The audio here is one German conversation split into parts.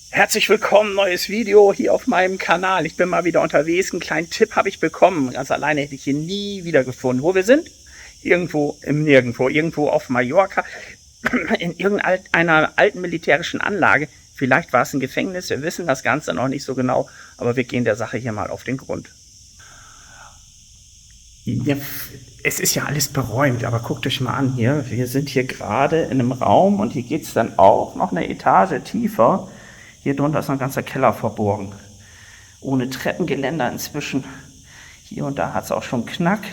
Herzlich willkommen, neues Video hier auf meinem Kanal. Ich bin mal wieder unterwegs. Einen kleinen Tipp habe ich bekommen. Ganz alleine hätte ich hier nie wieder gefunden. Wo wir sind? Irgendwo im Nirgendwo. Irgendwo auf Mallorca. In irgendeiner alten militärischen Anlage. Vielleicht war es ein Gefängnis. Wir wissen das Ganze noch nicht so genau. Aber wir gehen der Sache hier mal auf den Grund. Ja, es ist ja alles beräumt, aber guckt euch mal an hier. Wir sind hier gerade in einem Raum und hier geht es dann auch noch eine Etage tiefer. Hier drunter ist noch ein ganzer Keller verborgen. Ohne Treppengeländer inzwischen. Hier und da hat es auch schon Knack.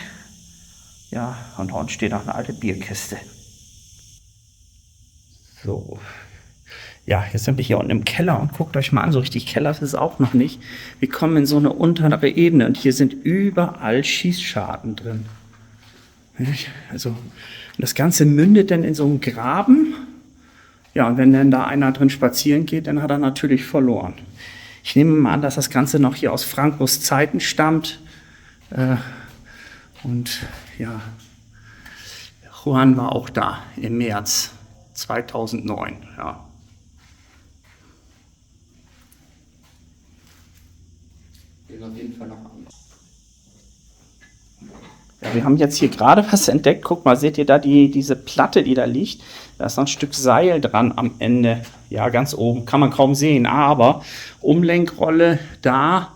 Ja, und da unten steht noch eine alte Bierkiste. So. Ja, jetzt sind wir hier unten im Keller und guckt euch mal an, so richtig Keller ist es auch noch nicht. Wir kommen in so eine untere Ebene und hier sind überall Schießscharten drin. Also, das Ganze mündet dann in so einen Graben. Ja, und wenn dann da einer drin spazieren geht, dann hat er natürlich verloren. Ich nehme mal an, dass das Ganze noch hier aus Francos Zeiten stammt. Und ja, Juan war auch da im März 2009. Ja. Auf jeden Fall noch anders. Ja, wir haben jetzt hier gerade was entdeckt. Guck mal, seht ihr da diese Platte, die da liegt? Da ist noch ein Stück Seil dran am Ende. Ja, ganz oben. Kann man kaum sehen. Aber Umlenkrolle da,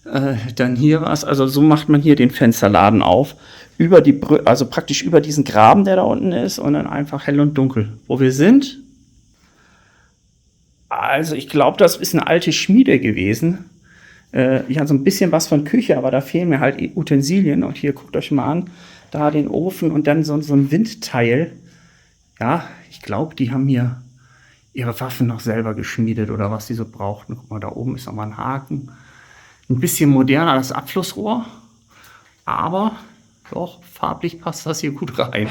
dann hier was. Also so macht man hier den Fensterladen auf. Also praktisch über diesen Graben, der da unten ist. Und dann einfach hell und dunkel. Wo wir sind? Also ich glaube, das ist eine alte Schmiede gewesen. Ich habe so ein bisschen was von Küche, aber da fehlen mir halt Utensilien. Und hier, guckt euch mal an, da den Ofen und dann so ein Windteil. Ja, ich glaube, die haben hier ihre Waffen noch selber geschmiedet oder was die so brauchten. Guck mal, da oben ist nochmal ein Haken. Ein bisschen moderner, das Abflussrohr. Aber doch, farblich passt das hier gut rein.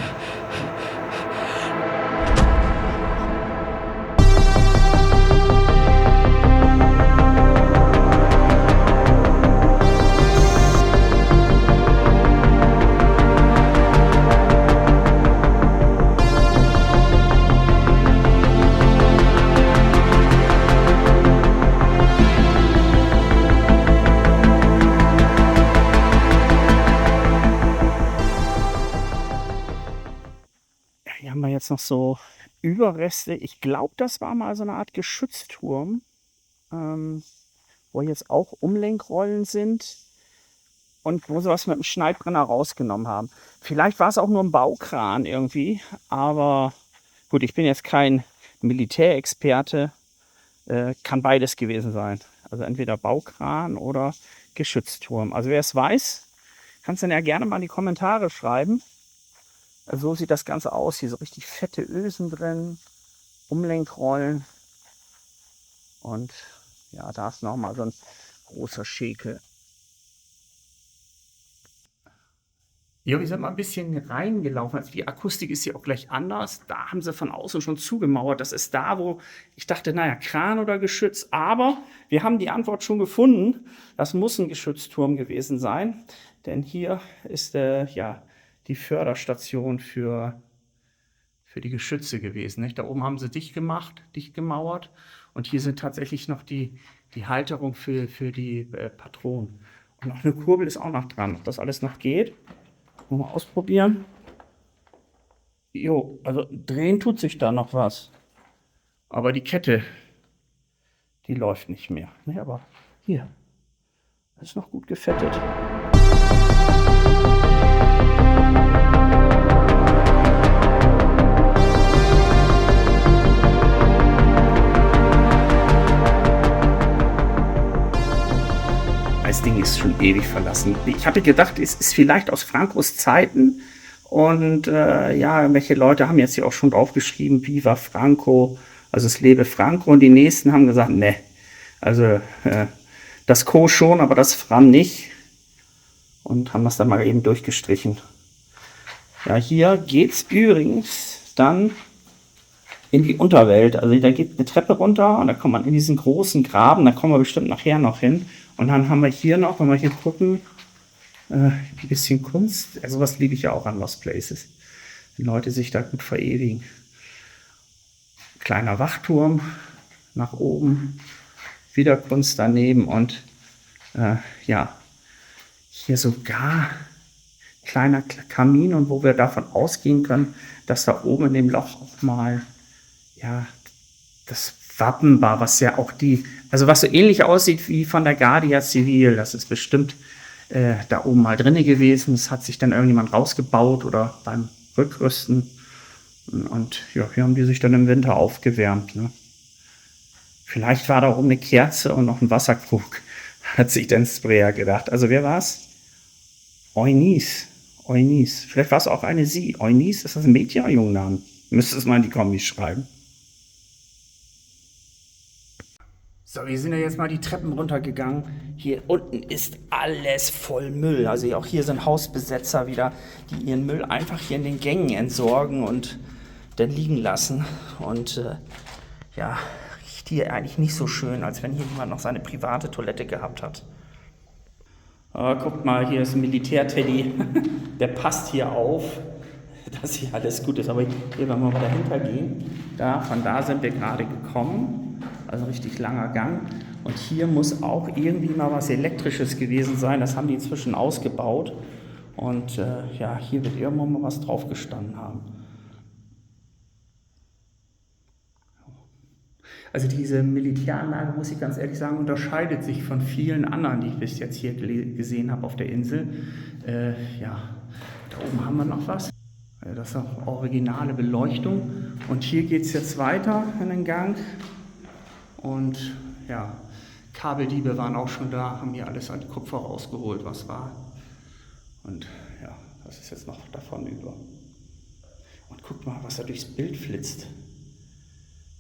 Hier haben wir jetzt noch so Überreste. Ich glaube, das war mal so eine Art Geschützturm, wo jetzt auch Umlenkrollen sind und wo sie was mit dem Schneidbrenner rausgenommen haben. Vielleicht war es auch nur ein Baukran irgendwie, aber gut, ich bin jetzt kein Militärexperte, kann beides gewesen sein. Also entweder Baukran oder Geschützturm. Also wer es weiß, kann es dann ja gerne mal in die Kommentare schreiben. So sieht das Ganze aus. Hier so richtig fette Ösen drin, Umlenkrollen. Und ja, da ist nochmal so ein großer Schäkel. Ja, wir sind mal ein bisschen reingelaufen. Also die Akustik ist hier auch gleich anders. Da haben sie von außen schon zugemauert. Das ist da, wo ich dachte, naja, Kran oder Geschütz. Aber wir haben die Antwort schon gefunden. Das muss ein Geschützturm gewesen sein. Denn hier ist ja die Förderstation für die Geschütze gewesen. Nicht? Da oben haben sie dicht gemacht, dicht gemauert. Und hier sind tatsächlich noch die Halterung für die Patronen. Und noch eine Kurbel ist auch noch dran. Ob das alles noch geht? Mal ausprobieren. Jo, also drehen tut sich da noch was. Aber die Kette, die läuft nicht mehr. Ne, aber hier, das ist noch gut gefettet. Das Ding ist schon ewig verlassen. Ich hatte gedacht, es ist vielleicht aus Francos Zeiten. Und ja, welche Leute haben jetzt hier auch schon draufgeschrieben, Viva Franco, also es lebe Franco. Und die nächsten haben gesagt, ne, also das Co. schon, aber das Fran nicht. Und haben das dann mal eben durchgestrichen. Ja, hier geht's übrigens dann in die Unterwelt. Also da geht eine Treppe runter und da kommt man in diesen großen Graben. Da kommen wir bestimmt nachher noch hin. Und dann haben wir hier noch, wenn wir hier gucken, ein bisschen Kunst. Also was liebe ich ja auch an Lost Places. Wenn Leute sich da gut verewigen. Kleiner Wachturm nach oben. wieder Kunst daneben und ja, hier sogar kleiner Kamin und wo wir davon ausgehen können, dass da oben in dem Loch auch mal ja, das Wappen war, was ja auch also was so ähnlich aussieht wie von der Guardia Civil. Das ist bestimmt da oben mal drinne gewesen. Das hat sich dann irgendjemand rausgebaut oder beim Rückrüsten. Und ja, hier haben die sich dann im Winter aufgewärmt. Ne? Vielleicht war da oben eine Kerze und noch ein Wasserkrug, hat sich dann Sprayer gedacht. Also wer war's? Eunice. Eunice. Vielleicht war es auch eine sie. Eunice, ist das ein Mädchen oder ein Jungnamen? Müsste es mal in die Kommis schreiben. So, wir sind ja jetzt mal die Treppen runtergegangen. Hier unten ist alles voll Müll. Also auch hier sind Hausbesetzer wieder, die ihren Müll einfach hier in den Gängen entsorgen und dann liegen lassen. Und ja, riecht hier eigentlich nicht so schön, als wenn hier jemand noch seine private Toilette gehabt hat. Guckt mal, hier ist ein Militärteddy. Der passt hier auf, dass hier alles gut ist. Aber hier, wenn wir mal dahinter gehen, von da sind wir gerade gekommen. Also ein richtig langer Gang. Und hier muss auch irgendwie mal was Elektrisches gewesen sein. Das haben die inzwischen ausgebaut. Und ja, hier wird irgendwann mal was drauf gestanden haben. Also diese Militäranlage, muss ich ganz ehrlich sagen, unterscheidet sich von vielen anderen, die ich bis jetzt hier gesehen habe auf der Insel. Ja, da oben haben wir noch was. Das ist auch originale Beleuchtung. Und hier geht es jetzt weiter in den Gang. Und ja, Kabeldiebe waren auch schon da, haben hier alles an Kupfer rausgeholt, was war. Und ja, das ist jetzt noch davon über. Und guck mal, was da durchs Bild flitzt.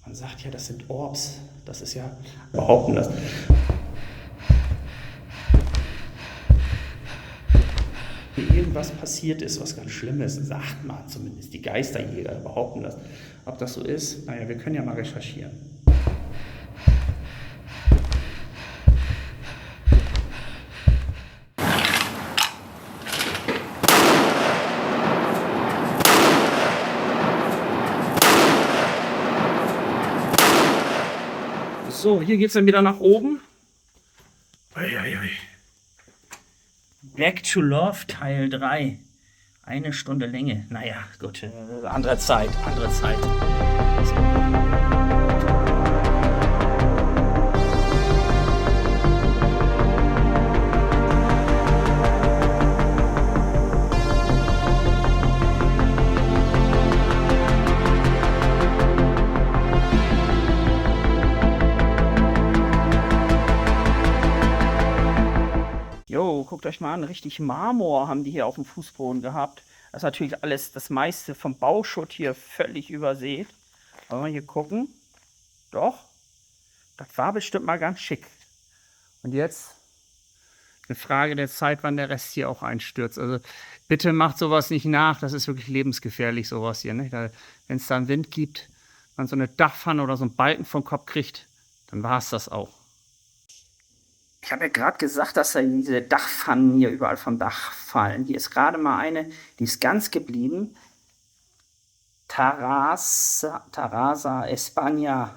Man sagt ja, das sind Orbs. Das ist ja, behaupten das. Wenn irgendwas passiert ist, was ganz Schlimmes, sagt man zumindest. Die Geisterjäger behaupten das. Ob das so ist, naja, wir können ja mal recherchieren. So, hier geht es dann wieder nach oben. Back to Love Teil 3. 1 Stunde Länge. Naja, gut, andere Zeit, andere Zeit. Jo, guckt euch mal an, richtig Marmor haben die hier auf dem Fußboden gehabt. Das ist natürlich alles, das meiste vom Bauschutt hier völlig übersät. Wollen wir hier gucken? Doch, das war bestimmt mal ganz schick. Und jetzt eine Frage der Zeit, wann der Rest hier auch einstürzt. Also bitte macht sowas nicht nach, das ist wirklich lebensgefährlich, sowas hier. Ne? Wenn es da einen Wind gibt, man so eine Dachpfanne oder so einen Balken vom Kopf kriegt, dann war es das auch. Ich habe ja gerade gesagt, dass da diese Dachpfannen hier überall vom Dach fallen. Hier ist gerade mal eine, die ist ganz geblieben. Tarrasa España.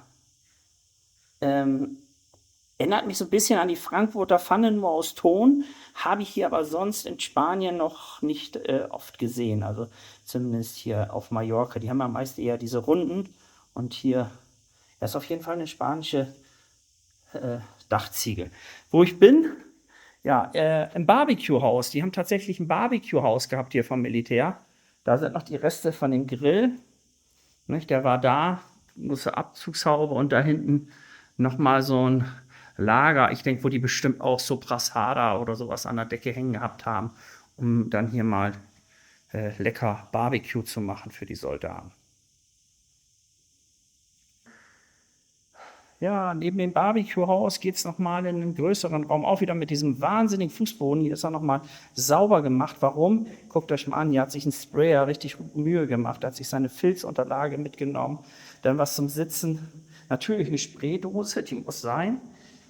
Erinnert mich so ein bisschen an die Frankfurter Pfannen, nur aus Ton. Habe ich hier aber sonst in Spanien noch nicht oft gesehen. Also zumindest hier auf Mallorca. Die haben ja meist eher diese runden. Und hier ist auf jeden Fall eine spanische Dachziegel. Wo ich bin, ja, im Barbecue-Haus. Die haben tatsächlich ein Barbecue-Haus gehabt hier vom Militär. Da sind noch die Reste von dem Grill. Nicht? Der war da, musste Abzugshaube und da hinten nochmal so ein Lager. Ich denke, wo die bestimmt auch so Brassada oder sowas an der Decke hängen gehabt haben, um dann hier mal lecker Barbecue zu machen für die Soldaten. Ja, neben dem Barbecue-Haus geht es nochmal in einen größeren Raum, auch wieder mit diesem wahnsinnigen Fußboden. Hier ist er nochmal sauber gemacht. Warum? Guckt euch mal an, hier hat sich ein Sprayer richtig Mühe gemacht, hat sich seine Filzunterlage mitgenommen. Dann was zum Sitzen, natürlich eine Spraydose, die muss sein.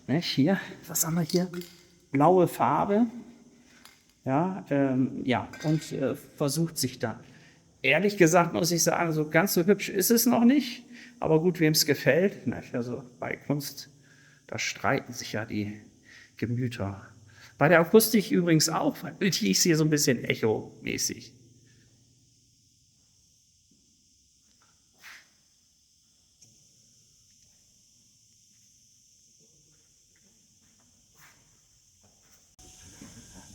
Ne, hier, was haben wir hier? Blaue Farbe. Ja, ja, und versucht sich dann. Ehrlich gesagt muss ich sagen, so ganz so hübsch ist es noch nicht. Aber gut, wem es gefällt, also bei Kunst Da streiten sich ja die Gemüter. Bei der Akustik übrigens auch, weil die ist hier so ein bisschen echomäßig.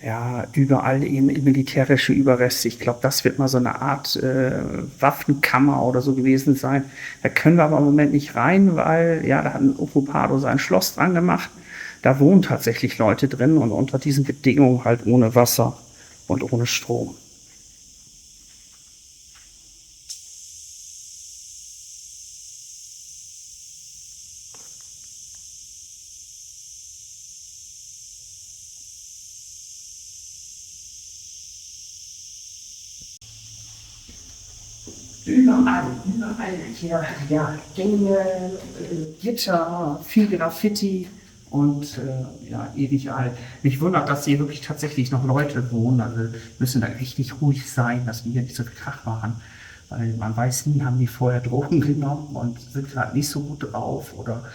Ja, überall eben militärische Überreste. Ich glaube, das wird mal so eine Art Waffenkammer oder so gewesen sein. Da können wir aber im Moment nicht rein, weil ja, da hat ein Occupado sein Schloss dran gemacht. Da wohnen tatsächlich Leute drin und unter diesen Bedingungen halt ohne Wasser und ohne Strom. Überall hier, ja, Gänge, Gitter, viel Graffiti und ja, ewig alt. Mich wundert, dass hier wirklich tatsächlich noch Leute wohnen. Also müssen da richtig ruhig sein, dass wir hier nicht so viel Krach machen. Weil man weiß nie, haben die vorher Drogen genommen und sind gerade nicht so gut drauf oder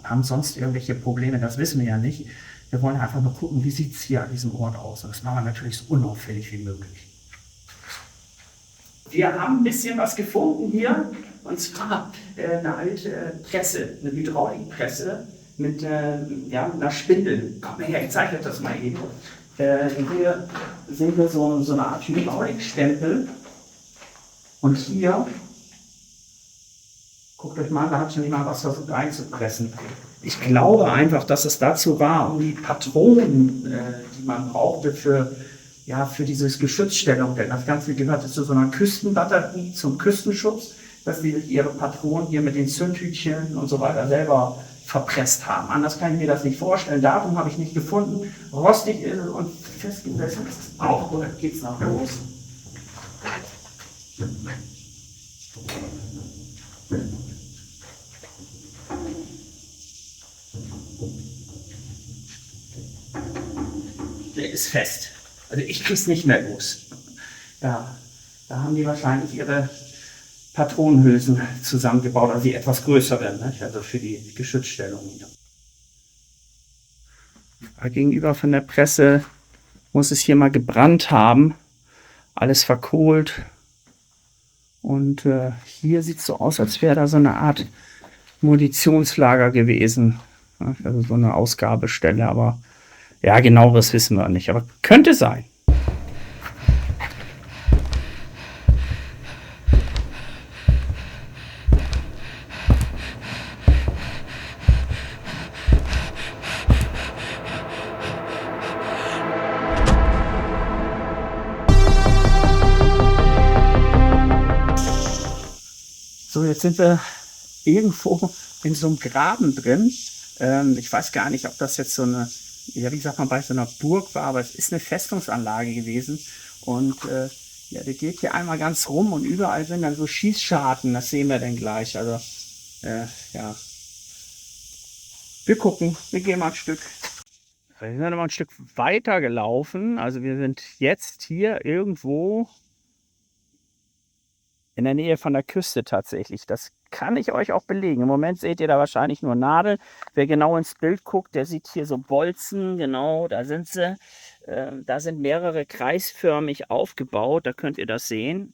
haben sonst irgendwelche Probleme, das wissen wir ja nicht. Wir wollen einfach nur gucken, wie sieht es hier an diesem Ort aus. Und das machen wir natürlich so unauffällig wie möglich. Wir haben ein bisschen was gefunden hier, und zwar eine alte Presse, eine Hydraulikpresse mit ja, einer Spindel. Komm mal her, ich zeige euch das mal eben. Hier sehen wir so eine Art Hydraulikstempel. Und hier, guckt euch mal an, da hat schon jemand was versucht einzupressen. Ich glaube einfach, dass es dazu war, um die Patronen, die man brauchte für dieses Geschützstellung, denn das Ganze gehörte zu so einer Küstenbatterie, zum Küstenschutz, dass die ihre Patronen hier mit den Zündhütchen und so weiter selber verpresst haben. Anders kann ich mir das nicht vorstellen. Datum habe ich nicht gefunden. Rostig ist es und festgesessen ist es auch. Oder geht's nach los? Der ist fest. Also ich krieg's nicht mehr los. Ja, da haben die wahrscheinlich ihre Patronenhülsen zusammengebaut, also die etwas größer werden, ne? Also für die Geschützstellung. Gegenüber von der Presse muss es hier mal gebrannt haben. Alles verkohlt. Und hier sieht es so aus, als wäre da so eine Art Munitionslager gewesen. Also so eine Ausgabestelle, aber ja, genaueres wissen wir nicht. Aber könnte sein. So, jetzt sind wir irgendwo in so einem Graben drin. Ich weiß gar nicht, ob das jetzt so eine, ja, wie sagt man, bei so einer Burg war, aber es ist eine Festungsanlage gewesen. Und ja, der geht hier einmal ganz rum und überall sind dann so Schießscharten, das sehen wir dann gleich. Also, ja. Wir gucken, wir gehen mal ein Stück. Wir sind dann mal ein Stück weiter gelaufen. Also wir sind jetzt hier irgendwo in der Nähe von der Küste tatsächlich. Das kann ich euch auch belegen. Im Moment seht ihr da wahrscheinlich nur Nadeln. Wer genau ins Bild guckt, der sieht hier so Bolzen. Genau, da sind sie. Da sind mehrere kreisförmig aufgebaut. Da könnt ihr das sehen.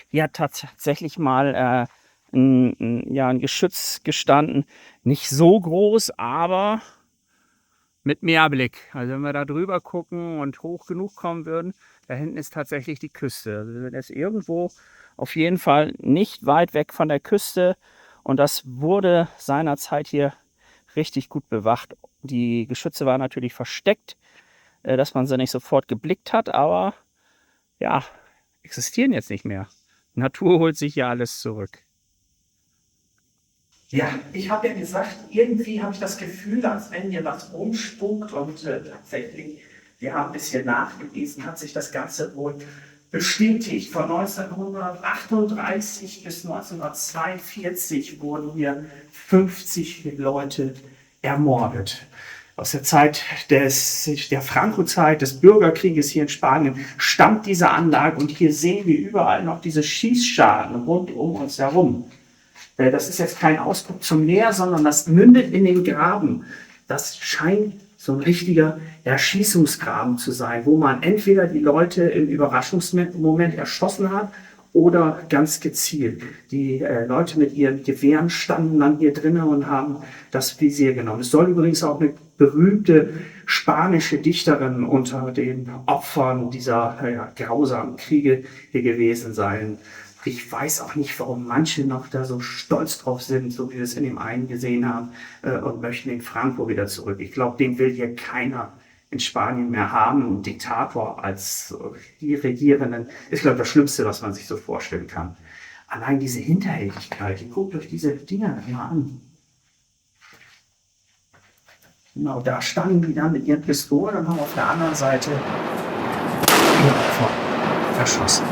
Hier hat tatsächlich mal ein Geschütz gestanden. Nicht so groß, aber mit Meerblick. Also wenn wir da drüber gucken und hoch genug kommen würden, da hinten ist tatsächlich die Küste. Also wir sind jetzt irgendwo auf jeden Fall nicht weit weg von der Küste. Und das wurde seinerzeit hier richtig gut bewacht. Die Geschütze waren natürlich versteckt, dass man sie nicht sofort geblickt hat. Aber ja, existieren jetzt nicht mehr. Die Natur holt sich ja alles zurück. Ja, ich habe ja gesagt, irgendwie habe ich das Gefühl, als wenn hier was rumspukt und tatsächlich, wir haben ein bisschen nachgelesen, hat sich das Ganze wohl bestätigt. Von 1938 bis 1942 wurden hier 50 Leute ermordet. Aus der Zeit der Franco-Zeit, des Bürgerkrieges hier in Spanien, stammt diese Anlage und hier sehen wir überall noch diese Schießscharten rund um uns herum. Das ist jetzt kein Ausdruck zum Meer, sondern das mündet in den Graben. Das scheint so ein richtiger Erschießungsgraben zu sein, wo man entweder die Leute im Überraschungsmoment erschossen hat oder ganz gezielt. Die Leute mit ihren Gewehren standen dann hier drinnen und haben das Visier genommen. Es soll übrigens auch eine berühmte spanische Dichterin unter den Opfern dieser grausamen Kriege hier gewesen sein. Ich weiß auch nicht, warum manche noch da so stolz drauf sind, so wie wir es in dem einen gesehen haben, und möchten den Franco wieder zurück. Ich glaube, den will hier keiner in Spanien mehr haben. Ein Diktator als die Regierenden ist, glaube ich, das Schlimmste, was man sich so vorstellen kann. Allein diese Hinterhältigkeit, guckt euch diese Dinger mal an. Genau, da standen die dann mit ihren Pistolen und haben auf der anderen Seite ihr Opfer erschossen.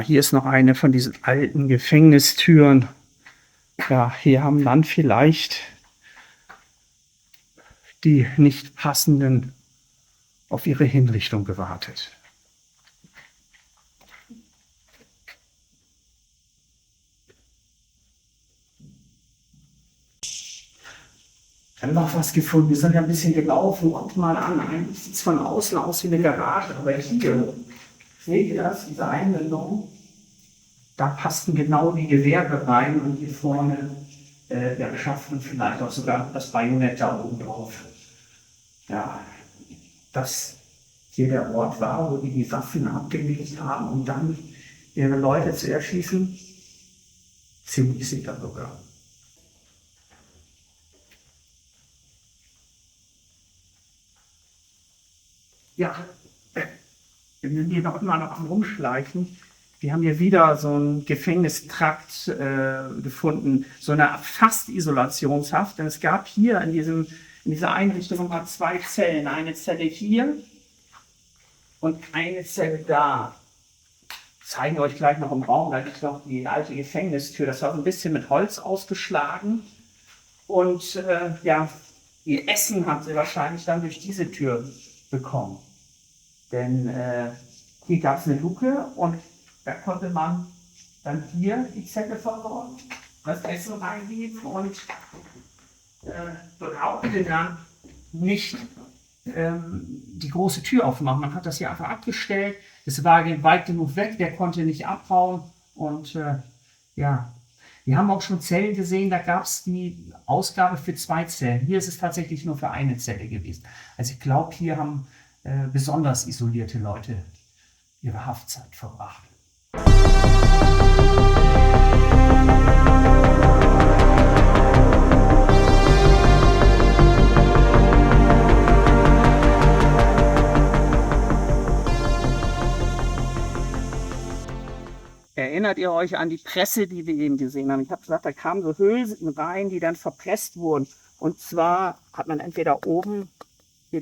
Hier ist noch eine von diesen alten Gefängnistüren. Ja, hier haben dann vielleicht die nicht passenden auf ihre Hinrichtung gewartet. Dann noch was gefunden. Wir sind ja ein bisschen gelaufen. Guckt mal an. Eigentlich sieht es von außen aus wie eine Garage, aber hier, seht ihr das, diese Einbindung? Da passten genau die Gewehre rein und hier vorne der Schaft vielleicht auch sogar das Bajonett da oben drauf. Ja, dass hier der Ort war, wo die Waffen abgelegt haben, um dann ihre Leute zu erschießen. Ziemlich sicher sogar. Ja, wir sind hier noch immer noch am Rumschleichen. Wir haben hier wieder so einen Gefängnistrakt gefunden, so eine fast Isolationshaft. Denn es gab hier in dieser Einrichtung mal 2 Zellen. Eine Zelle hier und eine Zelle da. Zeigen wir euch gleich noch im Raum. Da liegt noch die alte Gefängnistür. Das war so ein bisschen mit Holz ausgeschlagen. Und ja, ihr Essen haben sie wahrscheinlich dann durch diese Tür bekommen. Denn hier gab es eine Luke und da konnte man dann hier die Zettel versorgen, das Essen reingeben und brauchte dann nicht die große Tür aufmachen. Man hat das hier einfach abgestellt. Es war weit genug weg, der konnte nicht abhauen. Und ja, wir haben auch schon Zellen gesehen, da gab es die Ausgabe für 2 Zellen. Hier ist es tatsächlich nur für eine Zelle gewesen. Also ich glaube, hier haben besonders isolierte Leute ihre Haftzeit verbracht. Erinnert ihr euch an die Presse, die wir eben gesehen haben? Ich habe gesagt, da kamen so Hülsen rein, die dann verpresst wurden. Und zwar hat man entweder oben hier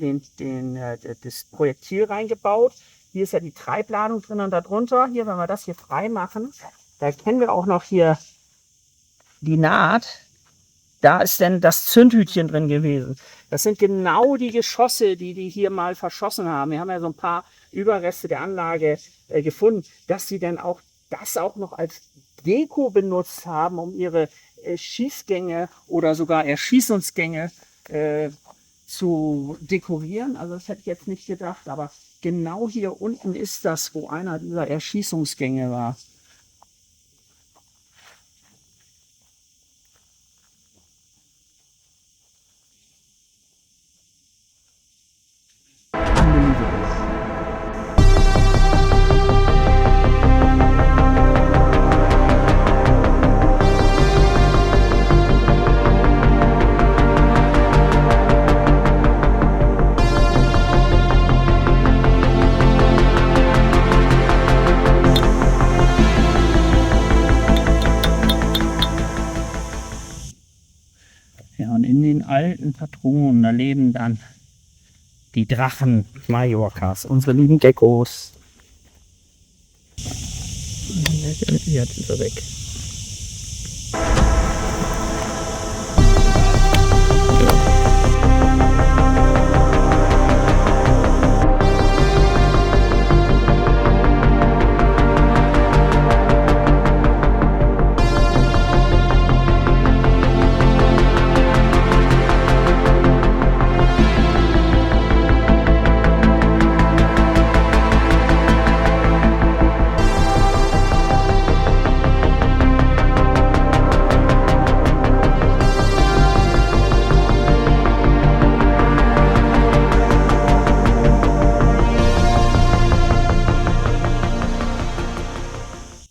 das Projektil reingebaut. Hier ist ja die Treibladung drin und darunter, hier, wenn wir das hier frei machen, da erkennen wir auch noch hier die Naht. Da ist dann das Zündhütchen drin gewesen. Das sind genau die Geschosse, die hier mal verschossen haben. Wir haben ja so ein paar Überreste der Anlage gefunden, dass sie dann auch das auch noch als Deko benutzt haben, um ihre Schießgänge oder sogar Erschießungsgänge zu dekorieren. Also das hätte ich jetzt nicht gedacht, aber genau hier unten ist das, wo einer dieser Erschießungsgänge war. Ja, und in den alten Patronen, da leben dann Die Drachen Mallorcas, unsere lieben Geckos. Jetzt ist er weg.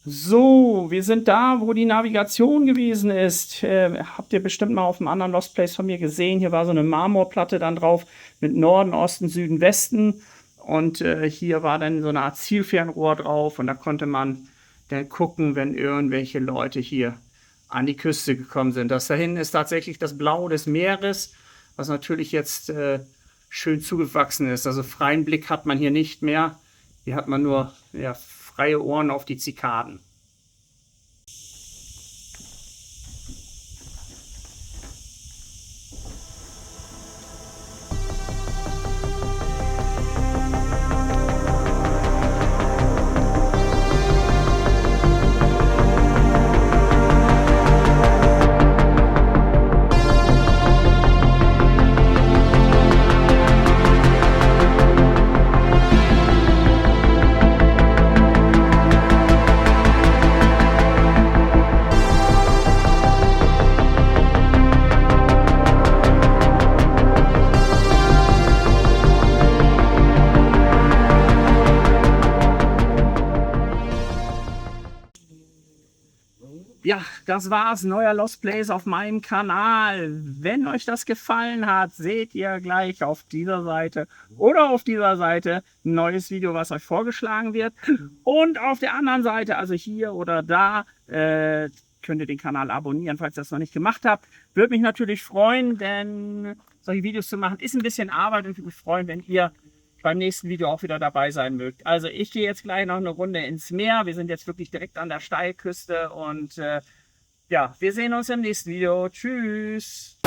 So, wir sind da, wo die Navigation gewesen ist. Habt ihr bestimmt mal auf einem anderen Lost Place von mir gesehen. Hier war so eine Marmorplatte dann drauf mit Norden, Osten, Süden, Westen. Und hier war dann so eine Art Zielfernrohr drauf. Und da konnte man dann gucken, wenn irgendwelche Leute hier an die Küste gekommen sind. Das da hinten ist tatsächlich das Blau des Meeres, was natürlich jetzt schön zugewachsen ist. Also freien Blick hat man hier nicht mehr. Hier hat man nur ja, freie Ohren auf die Zikaden. Ja, das war's. Neuer Lost Place auf meinem Kanal. Wenn euch das gefallen hat, seht ihr gleich auf dieser Seite oder auf dieser Seite ein neues Video, was euch vorgeschlagen wird. Und auf der anderen Seite, also hier oder da, könnt ihr den Kanal abonnieren, falls ihr das noch nicht gemacht habt. Würde mich natürlich freuen, denn solche Videos zu machen ist ein bisschen Arbeit und ich würde mich freuen, wenn ihr beim nächsten Video auch wieder dabei sein mögt. Also ich gehe jetzt gleich noch eine Runde ins Meer. Wir sind jetzt wirklich direkt an der Steilküste und ja, wir sehen uns im nächsten Video. Tschüss!